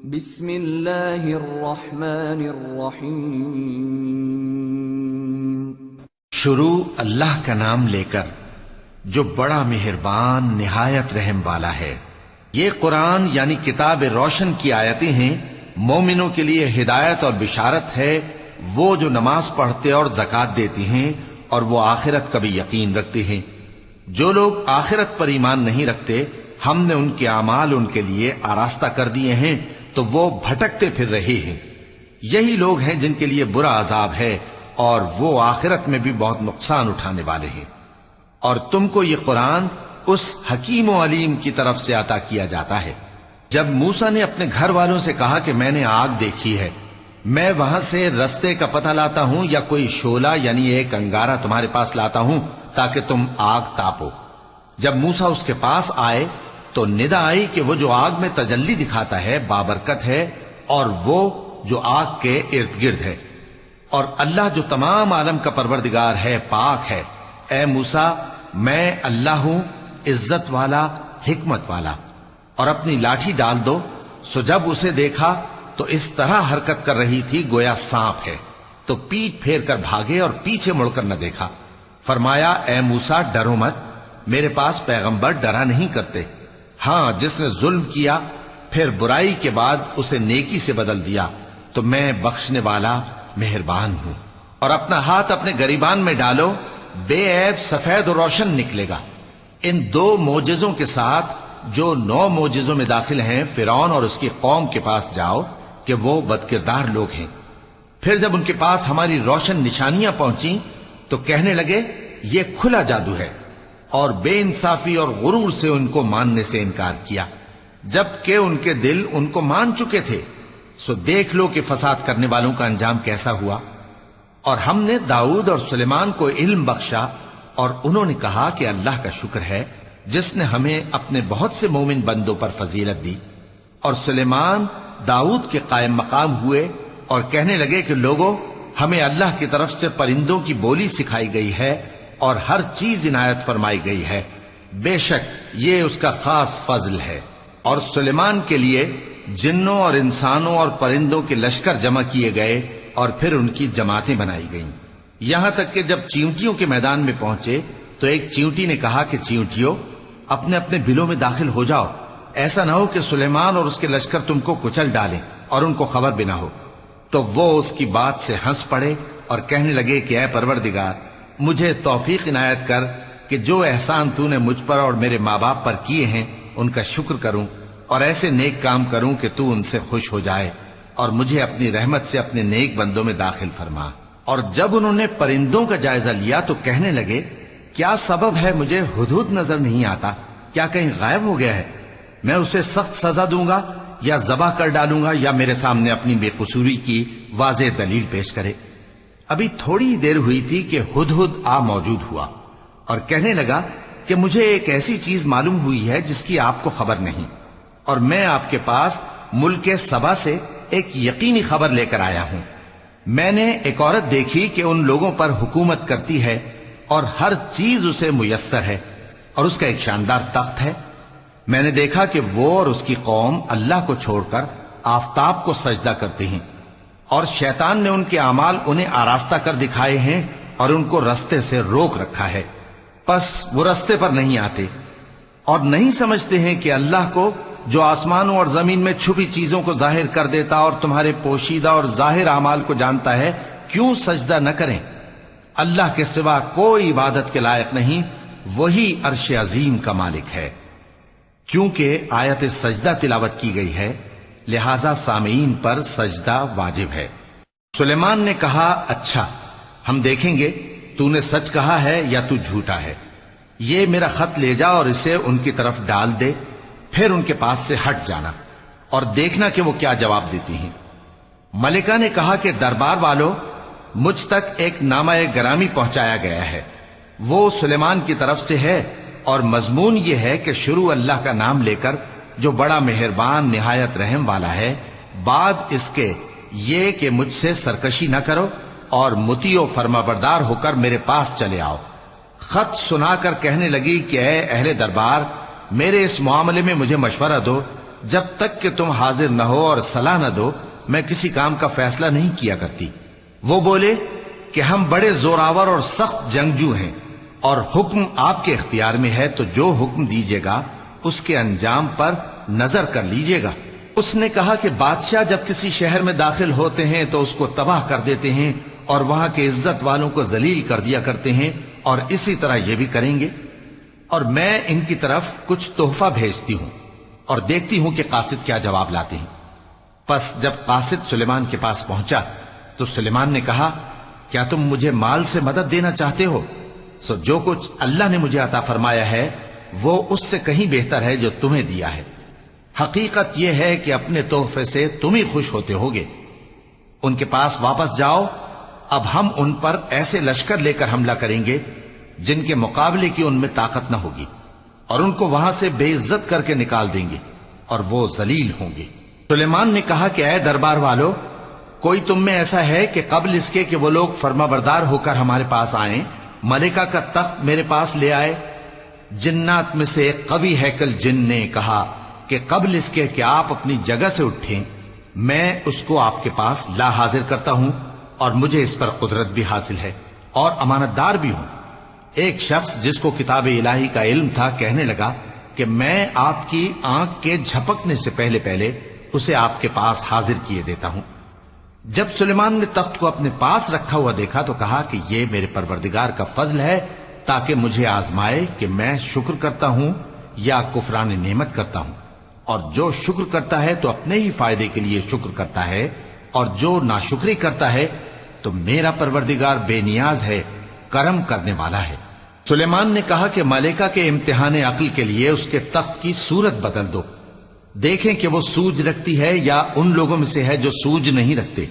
بسم اللہ الرحمن الرحیم۔ شروع اللہ کا نام لے کر جو بڑا مہربان نہایت رحم والا ہے۔ یہ قرآن یعنی کتاب روشن کی آیتیں ہیں، مومنوں کے لیے ہدایت اور بشارت ہے، وہ جو نماز پڑھتے اور زکوٰۃ دیتی ہیں اور وہ آخرت کا بھی یقین رکھتے ہیں۔ جو لوگ آخرت پر ایمان نہیں رکھتے، ہم نے ان کے اعمال ان کے لیے آراستہ کر دیے ہیں تو وہ بھٹکتے پھر رہے ہیں۔ یہی لوگ ہیں جن کے لیے برا عذاب ہے اور وہ آخرت میں بھی بہت نقصان اٹھانے والے ہیں۔ اور تم کو یہ قرآن اس حکیم و علیم کی طرف سے عطا کیا جاتا ہے۔ جب موسیٰ نے اپنے گھر والوں سے کہا کہ میں نے آگ دیکھی ہے، میں وہاں سے رستے کا پتہ لاتا ہوں یا کوئی شعلہ یعنی ایک انگارہ تمہارے پاس لاتا ہوں تاکہ تم آگ تاپو۔ جب موسیٰ اس کے پاس آئے تو ندا آئی کہ وہ جو آگ میں تجلی دکھاتا ہے بابرکت ہے، اور وہ جو آگ کے ارد گرد ہے، اور اللہ جو تمام عالم کا پروردگار ہے پاک ہے۔ اے موسیٰ، میں اللہ ہوں، عزت والا، حکمت والا، اور اپنی لاٹھی ڈال دو۔ سو جب اسے دیکھا تو اس طرح حرکت کر رہی تھی گویا سانپ ہے، تو پیٹ پھیر کر بھاگے اور پیچھے مڑ کر نہ دیکھا۔ فرمایا، اے موسیٰ ڈرو مت، میرے پاس پیغمبر ڈرا نہیں کرتے۔ ہاں، جس نے ظلم کیا پھر برائی کے بعد اسے نیکی سے بدل دیا تو میں بخشنے والا مہربان ہوں۔ اور اپنا ہاتھ اپنے گریبان میں ڈالو، بے عیب سفید و روشن نکلے گا۔ ان دو معجزوں کے ساتھ جو 9 معجزوں میں داخل ہیں فرعون اور اس کی قوم کے پاس جاؤ کہ وہ بدکردار لوگ ہیں۔ پھر جب ان کے پاس ہماری روشن نشانیاں پہنچیں تو کہنے لگے یہ کھلا جادو ہے، اور بے انصافی اور غرور سے ان کو ماننے سے انکار کیا، جبکہ ان کے دل ان کو مان چکے تھے۔ سو دیکھ لو کہ فساد کرنے والوں کا انجام کیسا ہوا۔ اور ہم نے داؤد اور سلیمان کو علم بخشا، اور انہوں نے کہا کہ اللہ کا شکر ہے جس نے ہمیں اپنے بہت سے مومن بندوں پر فضیلت دی۔ اور سلیمان داؤد کے قائم مقام ہوئے اور کہنے لگے کہ لوگوں، ہمیں اللہ کی طرف سے پرندوں کی بولی سکھائی گئی ہے اور ہر چیز عنایت فرمائی گئی ہے، بے شک یہ اس کا خاص فضل ہے۔ اور سلیمان کے لیے جنوں اور انسانوں اور پرندوں کے لشکر جمع کیے گئے اور پھر ان کی جماعتیں بنائی گئیں، یہاں تک کہ جب چیونٹیوں کے میدان میں پہنچے تو ایک چیونٹی نے کہا کہ چیونٹیوں، اپنے اپنے بلوں میں داخل ہو جاؤ، ایسا نہ ہو کہ سلیمان اور اس کے لشکر تم کو کچل ڈالیں اور ان کو خبر بھی نہ ہو۔ تو وہ اس کی بات سے ہنس پڑے اور کہنے لگے کہ اے پروردگار، مجھے توفیق عنایت کر کہ جو احسان تو نے مجھ پر اور میرے ماں باپ پر کیے ہیں ان کا شکر کروں، اور ایسے نیک کام کروں کہ تو ان سے خوش ہو جائے، اور مجھے اپنی رحمت سے اپنے نیک بندوں میں داخل فرما۔ اور جب انہوں نے پرندوں کا جائزہ لیا تو کہنے لگے کیا سبب ہے مجھے ہدہد نظر نہیں آتا؟ کیا کہیں غائب ہو گیا ہے؟ میں اسے سخت سزا دوں گا یا ذبح کر ڈالوں گا یا میرے سامنے اپنی بے قصوری کی واضح دلیل پیش کرے۔ ابھی تھوڑی دیر ہوئی تھی کہ ہدہد آ موجود ہوا اور کہنے لگا کہ مجھے ایک ایسی چیز معلوم ہوئی ہے جس کی آپ کو خبر نہیں، اور میں آپ کے پاس ملک سبا سے ایک یقینی خبر لے کر آیا ہوں۔ میں نے ایک عورت دیکھی کہ ان لوگوں پر حکومت کرتی ہے اور ہر چیز اسے میسر ہے، اور اس کا ایک شاندار تخت ہے۔ میں نے دیکھا کہ وہ اور اس کی قوم اللہ کو چھوڑ کر آفتاب کو سجدہ کرتے ہیں، اور شیطان نے ان کے اعمال انہیں آراستہ کر دکھائے ہیں اور ان کو رستے سے روک رکھا ہے، پس وہ رستے پر نہیں آتے، اور نہیں سمجھتے ہیں کہ اللہ کو جو آسمانوں اور زمین میں چھپی چیزوں کو ظاہر کر دیتا اور تمہارے پوشیدہ اور ظاہر اعمال کو جانتا ہے، کیوں سجدہ نہ کریں؟ اللہ کے سوا کوئی عبادت کے لائق نہیں، وہی عرش عظیم کا مالک ہے۔ چونکہ آیت سجدہ تلاوت کی گئی ہے لہذا سامعین پر سجدہ واجب ہے۔ سلیمان نے کہا اچھا، ہم دیکھیں گے تو نے سچ کہا ہے یا تو جھوٹا ہے۔ یہ میرا خط لے جا اور اسے ان کی طرف ڈال دے، پھر ان کے پاس سے ہٹ جانا اور دیکھنا کہ وہ کیا جواب دیتی ہیں۔ ملکہ نے کہا کہ دربار والو، مجھ تک ایک نامہ گرامی پہنچایا گیا ہے، وہ سلیمان کی طرف سے ہے، اور مضمون یہ ہے کہ شروع اللہ کا نام لے کر جو بڑا مہربان نہایت رحم والا ہے، بعد اس کے یہ کہ مجھ سے سرکشی نہ کرو اور مطیع و فرما بردار ہو کر میرے پاس چلے آؤ۔ خط سنا کر کہنے لگی کہ اے اہل دربار، میرے اس معاملے میں مجھے مشورہ دو جب تک کہ تم حاضر نہ ہو اور صلاح نہ دو میں کسی کام کا فیصلہ نہیں کیا کرتی۔ وہ بولے کہ ہم بڑے زوراور اور سخت جنگجو ہیں اور حکم آپ کے اختیار میں ہے، تو جو حکم دیجیے گا اس کے انجام پر نظر کر لیجیے گا۔ اس نے کہا کہ بادشاہ جب کسی شہر میں داخل ہوتے ہیں تو اس کو تباہ کر دیتے ہیں اور وہاں کے عزت والوں کو ذلیل کر دیا کرتے ہیں، اور اسی طرح یہ بھی کریں گے۔ اور میں ان کی طرف کچھ تحفہ بھیجتی ہوں اور دیکھتی ہوں کہ قاصد کیا جواب لاتے ہیں۔ پس جب قاصد سلیمان کے پاس پہنچا تو سلیمان نے کہا، کیا تم مجھے مال سے مدد دینا چاہتے ہو؟ سو جو کچھ اللہ نے مجھے عطا فرمایا ہے وہ اس سے کہیں بہتر ہے جو تمہیں دیا ہے۔ حقیقت یہ ہے کہ اپنے تحفے سے تم ہی خوش ہوتے ہوگے۔ ان کے پاس واپس جاؤ، اب ہم ان پر ایسے لشکر لے کر حملہ کریں گے جن کے مقابلے کی ان میں طاقت نہ ہوگی، اور ان کو وہاں سے بے عزت کر کے نکال دیں گے اور وہ ذلیل ہوں گے۔ سلیمان نے کہا کہ اے دربار والو، کوئی تم میں ایسا ہے کہ قبل اس کے کہ وہ لوگ فرما بردار ہو کر ہمارے پاس آئیں ملکہ کا تخت میرے پاس لے آئے؟ جنات میں سے ایک قوی ہیکل جن نے کہا کہ قبل اس کے کہ آپ اپنی جگہ سے اٹھیں میں اس کو آپ کے پاس لا حاضر کرتا ہوں، اور مجھے اس پر قدرت بھی حاصل ہے اور امانت دار بھی ہوں۔ ایک شخص جس کو کتاب الہی کا علم تھا کہنے لگا کہ میں آپ کی آنکھ کے جھپکنے سے پہلے پہلے اسے آپ کے پاس حاضر کیے دیتا ہوں۔ جب سلیمان نے تخت کو اپنے پاس رکھا ہوا دیکھا تو کہا کہ یہ میرے پروردگار کا فضل ہے تاکہ مجھے آزمائے کہ میں شکر کرتا ہوں یا کفران نعمت کرتا ہوں، اور جو شکر کرتا ہے تو اپنے ہی فائدے کے لیے شکر کرتا ہے، اور جو ناشکری کرتا ہے تو میرا پروردگار بے نیاز ہے، کرم کرنے والا ہے۔ سلیمان نے کہا کہ ملکہ کے امتحان عقل کے لیے اس کے تخت کی صورت بدل دو، دیکھیں کہ وہ سوج رکھتی ہے یا ان لوگوں میں سے ہے جو سوج نہیں رکھتے۔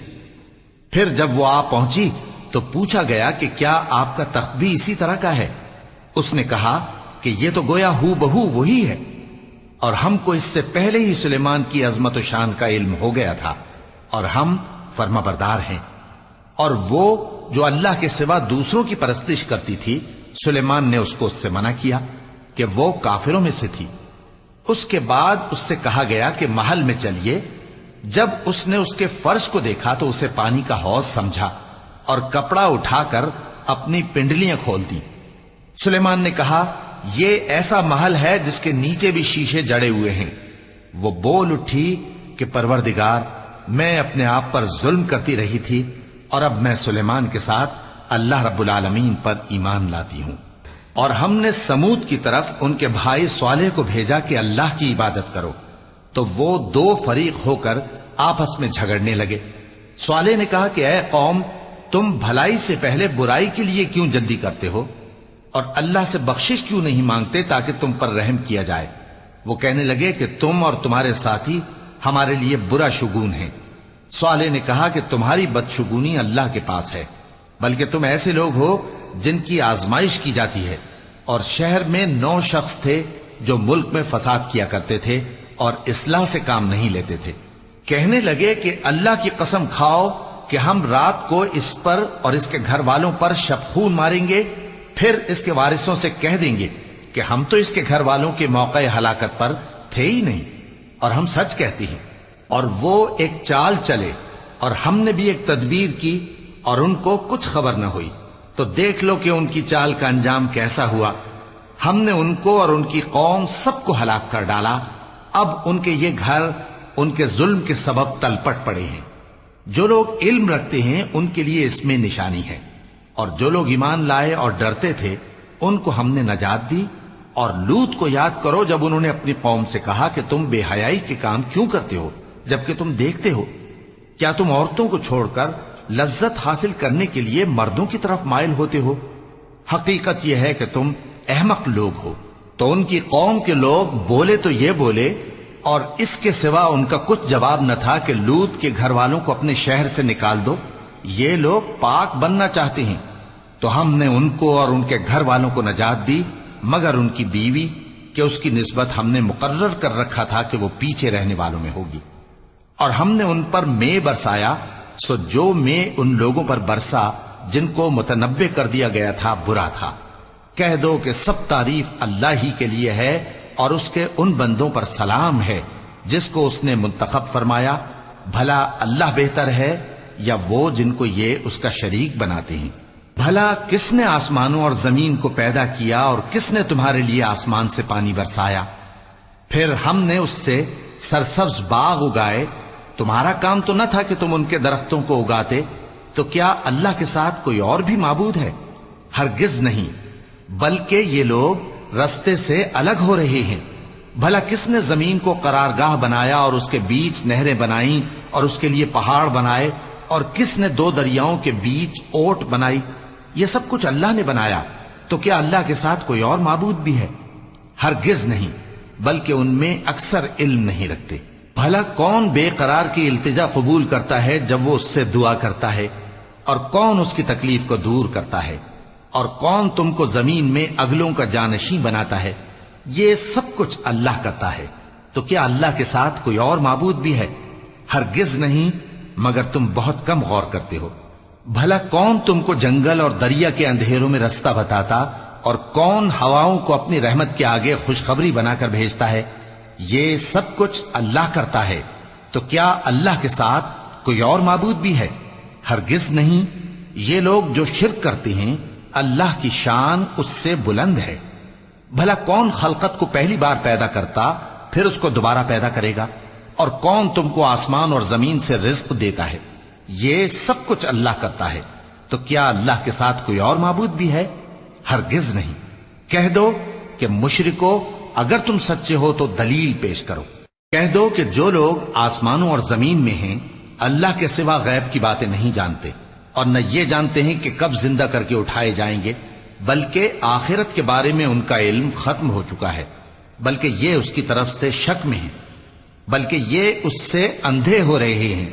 پھر جب وہ آ پہنچی تو پوچھا گیا کہ کیا آپ کا تخت بھی اسی طرح کا ہے؟ اس نے کہا کہ یہ تو گویا ہو بہو وہی ہے، اور ہم کو اس سے پہلے ہی سلیمان کی عظمت و شان کا علم ہو گیا تھا، اور ہم فرما بردار ہیں۔ اور وہ جو اللہ کے سوا دوسروں کی پرستش کرتی تھی، سلیمان نے اس کو اس سے منع کیا کہ وہ کافروں میں سے تھی۔ اس کے بعد اس سے کہا گیا کہ محل میں چلیے۔ جب اس نے اس کے فرش کو دیکھا تو اسے پانی کا حوض سمجھا اور کپڑا اٹھا کر اپنی پنڈلیاں کھول دی۔ سلیمان نے کہا، یہ ایسا محل ہے جس کے نیچے بھی شیشے جڑے ہوئے ہیں۔ وہ بول اٹھی کہ پروردگار، میں اپنے آپ پر ظلم کرتی رہی تھی، اور اب میں سلیمان کے ساتھ اللہ رب العالمین پر ایمان لاتی ہوں۔ اور ہم نے سمود کی طرف ان کے بھائی صالح کو بھیجا کہ اللہ کی عبادت کرو، تو وہ دو فریق ہو کر آپس میں جھگڑنے لگے۔ صالح نے کہا کہ اے قوم، تم بھلائی سے پہلے برائی کے لیے کیوں جلدی کرتے ہو، اور اللہ سے بخشش کیوں نہیں مانگتے تاکہ تم پر رحم کیا جائے؟ وہ کہنے لگے کہ تم اور تمہارے ساتھی ہمارے لیے برا شگون ہیں۔ صالح نے کہا کہ تمہاری بدشگونی اللہ کے پاس ہے، بلکہ تم ایسے لوگ ہو جن کی آزمائش کی جاتی ہے۔ اور شہر میں 9 شخص تھے جو ملک میں فساد کیا کرتے تھے اور اصلاح سے کام نہیں لیتے تھے۔ کہنے لگے کہ اللہ کی قسم کھاؤ کہ ہم رات کو اس پر اور اس کے گھر والوں پر شبخون ماریں گے، پھر اس کے وارثوں سے کہہ دیں گے کہ ہم تو اس کے گھر والوں کے موقع ہلاکت پر تھے ہی نہیں، اور ہم سچ کہتی ہیں۔ اور وہ ایک چال چلے، اور ہم نے بھی ایک تدبیر کی، اور ان کو کچھ خبر نہ ہوئی۔ تو دیکھ لو کہ ان کی چال کا انجام کیسا ہوا۔ ہم نے ان کو اور ان کی قوم سب کو ہلاک کر ڈالا۔ اب ان کے یہ گھر ان کے ظلم کے سبب تلپٹ پڑے ہیں۔ جو لوگ علم رکھتے ہیں ان کے لیے اس میں نشانی ہے، اور جو لوگ ایمان لائے اور ڈرتے تھے ان کو ہم نے نجات دی۔ اور لوط کو یاد کرو جب انہوں نے اپنی قوم سے کہا کہ تم بے حیائی کے کام کیوں کرتے ہو جبکہ تم دیکھتے ہو؟ کیا تم عورتوں کو چھوڑ کر لذت حاصل کرنے کے لیے مردوں کی طرف مائل ہوتے ہو؟ حقیقت یہ ہے کہ تم احمق لوگ ہو۔ تو ان کی قوم کے لوگ بولے تو یہ بولے، اور اس کے سوا ان کا کچھ جواب نہ تھا کہ لوط کے گھر والوں کو اپنے شہر سے نکال دو، یہ لوگ پاک بننا چاہتے ہیں۔ تو ہم نے ان کو اور ان کے گھر والوں کو نجات دی، مگر ان کی بیوی کہ اس کی نسبت ہم نے مقرر کر رکھا تھا کہ وہ پیچھے رہنے والوں میں ہوگی۔ اور ہم نے ان پر مے برسایا، سو جو مے ان لوگوں پر برسا جن کو متنبع کر دیا گیا تھا برا تھا۔ کہہ دو کہ سب تعریف اللہ ہی کے لیے ہے، اور اس کے ان بندوں پر سلام ہے جس کو اس نے منتخب فرمایا، بھلا اللہ بہتر ہے یا وہ جن کو یہ اس کا شریک بناتے ہیں؟ بھلا کس نے آسمانوں اور زمین کو پیدا کیا اور کس نے تمہارے لیے آسمان سے پانی برسایا؟ پھر ہم نے اس سے سرسبز باغ اگائے، تمہارا کام تو نہ تھا کہ تم ان کے درختوں کو اگاتے؟ تو کیا اللہ کے ساتھ کوئی اور بھی معبود ہے؟ ہرگز نہیں، بلکہ یہ لوگ رستے سے الگ ہو رہے ہیں۔ بھلا کس نے زمین کو قرارگاہ بنایا اور اس کے بیچ نہریں بنائیں اور اس کے لیے پہاڑ بنائے، اور کس نے دو دریاؤں کے بیچ اوٹ بنائی؟ یہ سب کچھ اللہ نے بنایا، تو کیا اللہ کے ساتھ کوئی اور معبود بھی ہے؟ ہرگز نہیں، بلکہ ان میں اکثر علم نہیں رکھتے۔ بھلا کون بے قرار کی التجا قبول کرتا ہے جب وہ اس سے دعا کرتا ہے، اور کون اس کی تکلیف کو دور کرتا ہے، اور کون تم کو زمین میں اگلوں کا جانشین بناتا ہے؟ یہ سب کچھ اللہ کرتا ہے، تو کیا اللہ کے ساتھ کوئی اور معبود بھی ہے؟ ہرگز نہیں، مگر تم بہت کم غور کرتے ہو۔ بھلا کون تم کو جنگل اور دریا کے اندھیروں میں رستہ بتاتا، اور کون ہواؤں کو اپنی رحمت کے آگے خوشخبری بنا کر بھیجتا ہے؟ یہ سب کچھ اللہ کرتا ہے، تو کیا اللہ کے ساتھ کوئی اور معبود بھی ہے؟ ہرگز نہیں۔ یہ لوگ جو شرک کرتے ہیں، اللہ کی شان اس سے بلند ہے۔ بھلا کون خلقت کو پہلی بار پیدا کرتا پھر اس کو دوبارہ پیدا کرے گا؟ اور کون تم کو آسمان اور زمین سے رزق دیتا ہے؟ یہ سب کچھ اللہ کرتا ہے، تو کیا اللہ کے ساتھ کوئی اور معبود بھی ہے؟ ہرگز نہیں۔ کہہ دو کہ مشرکو، اگر تم سچے ہو تو دلیل پیش کرو۔ کہہ دو کہ جو لوگ آسمانوں اور زمین میں ہیں اللہ کے سوا غیب کی باتیں نہیں جانتے، اور نہ یہ جانتے ہیں کہ کب زندہ کر کے اٹھائے جائیں گے، بلکہ آخرت کے بارے میں ان کا علم ختم ہو چکا ہے، بلکہ یہ اس کی طرف سے شک میں ہیں، بلکہ یہ اس سے اندھے ہو رہے ہیں۔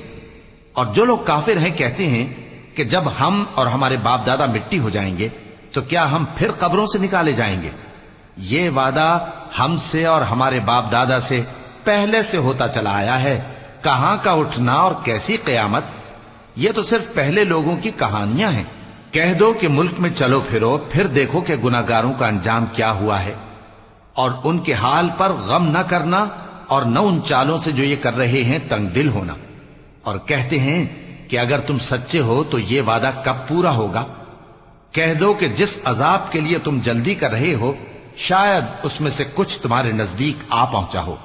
اور جو لوگ کافر ہیں کہتے ہیں کہ جب ہم اور ہمارے باپ دادا مٹی ہو جائیں گے تو کیا ہم پھر قبروں سے نکالے جائیں گے؟ یہ وعدہ ہم سے اور ہمارے باپ دادا سے پہلے سے ہوتا چلا آیا ہے، کہاں کا اٹھنا اور کیسی قیامت؟ یہ تو صرف پہلے لوگوں کی کہانیاں ہیں۔ کہہ دو کہ ملک میں چلو پھرو، پھر دیکھو کہ گناہگاروں کا انجام کیا ہوا ہے، اور ان کے حال پر غم نہ کرنا، اور نہ ان چالوں سے جو یہ کر رہے ہیں تنگ دل ہونا۔ اور کہتے ہیں کہ اگر تم سچے ہو تو یہ وعدہ کب پورا ہوگا؟ کہہ دو کہ جس عذاب کے لیے تم جلدی کر رہے ہو شاید اس میں سے کچھ تمہارے نزدیک آ پہنچا ہو،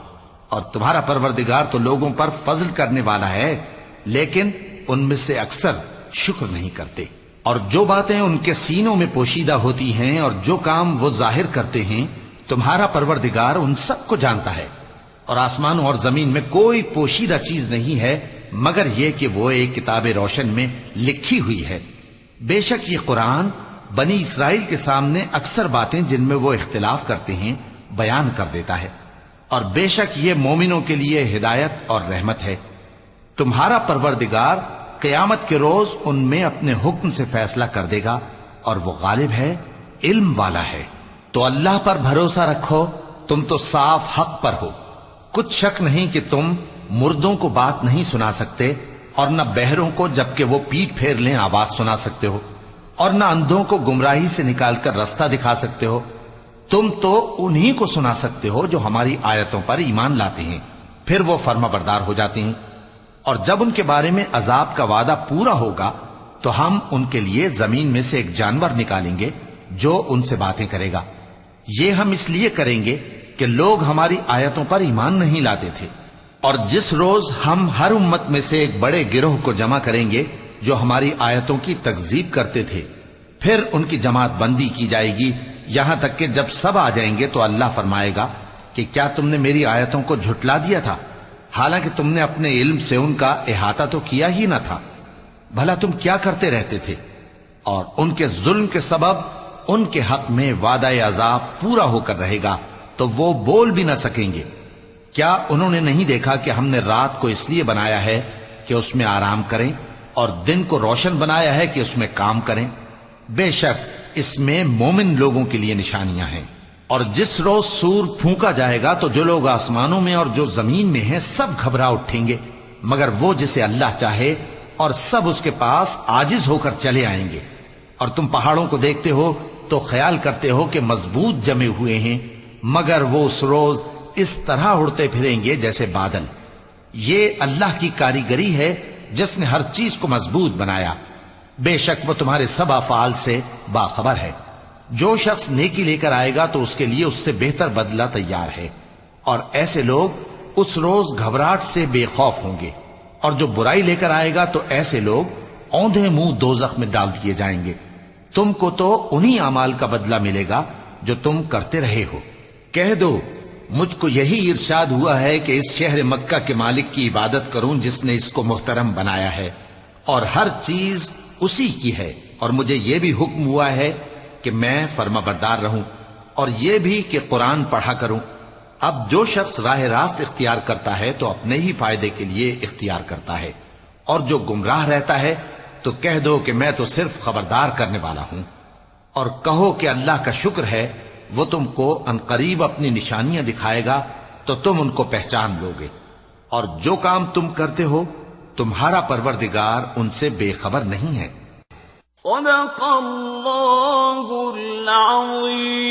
اور تمہارا پروردگار تو لوگوں پر فضل کرنے والا ہے، لیکن ان میں سے اکثر شکر نہیں کرتے۔ اور جو باتیں ان کے سینوں میں پوشیدہ ہوتی ہیں اور جو کام وہ ظاہر کرتے ہیں، تمہارا پروردگار ان سب کو جانتا ہے۔ اور آسمانوں اور زمین میں کوئی پوشیدہ چیز نہیں ہے مگر یہ کہ وہ ایک کتاب روشن میں لکھی ہوئی ہے۔ بے شک یہ قرآن بنی اسرائیل کے سامنے اکثر باتیں جن میں وہ اختلاف کرتے ہیں بیان کر دیتا ہے، اور بے شک یہ مومنوں کے لیے ہدایت اور رحمت ہے۔ تمہارا پروردگار قیامت کے روز ان میں اپنے حکم سے فیصلہ کر دے گا، اور وہ غالب ہے، علم والا ہے۔ تو اللہ پر بھروسہ رکھو، تم تو صاف حق پر ہو۔ کچھ شک نہیں کہ تم مردوں کو بات نہیں سنا سکتے، اور نہ بہروں کو جبکہ وہ پیٹ پھیر لیں آواز سنا سکتے ہو، اور نہ اندھوں کو گمراہی سے نکال کر رستہ دکھا سکتے ہو۔ تم تو انہی کو سنا سکتے ہو جو ہماری آیتوں پر ایمان لاتے ہیں، پھر وہ فرما بردار ہو جاتے ہیں۔ اور جب ان کے بارے میں عذاب کا وعدہ پورا ہوگا تو ہم ان کے لیے زمین میں سے ایک جانور نکالیں گے جو ان سے باتیں کرے گا۔ یہ ہم اس لیے کریں گے کہ لوگ ہماری آیتوں پر ایمان نہیں لاتے تھے۔ اور جس روز ہم ہر امت میں سے ایک بڑے گروہ کو جمع کریں گے جو ہماری آیتوں کی تکذیب کرتے تھے، پھر ان کی جماعت بندی کی جائے گی، یہاں تک کہ جب سب آ جائیں گے تو اللہ فرمائے گا کہ کیا تم نے میری آیتوں کو جھٹلا دیا تھا، حالانکہ تم نے اپنے علم سے ان کا احاطہ تو کیا ہی نہ تھا؟ بھلا تم کیا کرتے رہتے تھے؟ اور ان کے ظلم کے سبب ان کے حق میں وعدہ عذاب پورا ہو کر رہے گا تو وہ بول بھی نہ سکیں گے۔ کیا انہوں نے نہیں دیکھا کہ ہم نے رات کو اس لیے بنایا ہے کہ اس میں آرام کریں، اور دن کو روشن بنایا ہے کہ اس میں کام کریں؟ بے شک اس میں مومن لوگوں کے لیے نشانیاں ہیں۔ اور جس روز سور پھونکا جائے گا تو جو لوگ آسمانوں میں اور جو زمین میں ہیں سب گھبرا اٹھیں گے، مگر وہ جسے اللہ چاہے، اور سب اس کے پاس عاجز ہو کر چلے آئیں گے۔ اور تم پہاڑوں کو دیکھتے ہو تو خیال کرتے ہو کہ مضبوط جمے ہوئے ہیں، مگر وہ اس روز اس طرح اڑتے پھریں گے جیسے بادل۔ یہ اللہ کی کاریگری ہے جس نے ہر چیز کو مضبوط بنایا، بے شک وہ تمہارے سب افعال سے باخبر ہے۔ جو شخص نیکی لے کر آئے گا تو اس کے لیے اس سے بہتر بدلہ تیار ہے، اور ایسے لوگ اس روز گھبراہٹ سے بے خوف ہوں گے، اور جو برائی لے کر آئے گا تو ایسے لوگ اوندھے منہ دوزخ میں ڈال دیے جائیں گے۔ تم کو تو انہی اعمال کا بدلہ ملے گا جو تم کرتے رہے ہو۔ کہہ دو مجھ کو یہی ارشاد ہوا ہے کہ اس شہر مکہ کے مالک کی عبادت کروں جس نے اس کو محترم بنایا ہے، اور ہر چیز اسی کی ہے، اور مجھے یہ بھی حکم ہوا ہے کہ میں فرما بردار رہوں، اور یہ بھی کہ قرآن پڑھا کروں۔ اب جو شخص راہ راست اختیار کرتا ہے تو اپنے ہی فائدے کے لیے اختیار کرتا ہے، اور جو گمراہ رہتا ہے تو کہہ دو کہ میں تو صرف خبردار کرنے والا ہوں۔ اور کہو کہ اللہ کا شکر ہے وہ تم کو عنقریب اپنی نشانیاں دکھائے گا تو تم ان کو پہچان لو گے، اور جو کام تم کرتے ہو تمہارا پروردگار ان سے بے خبر نہیں ہے۔ صدق اللہ العظیم۔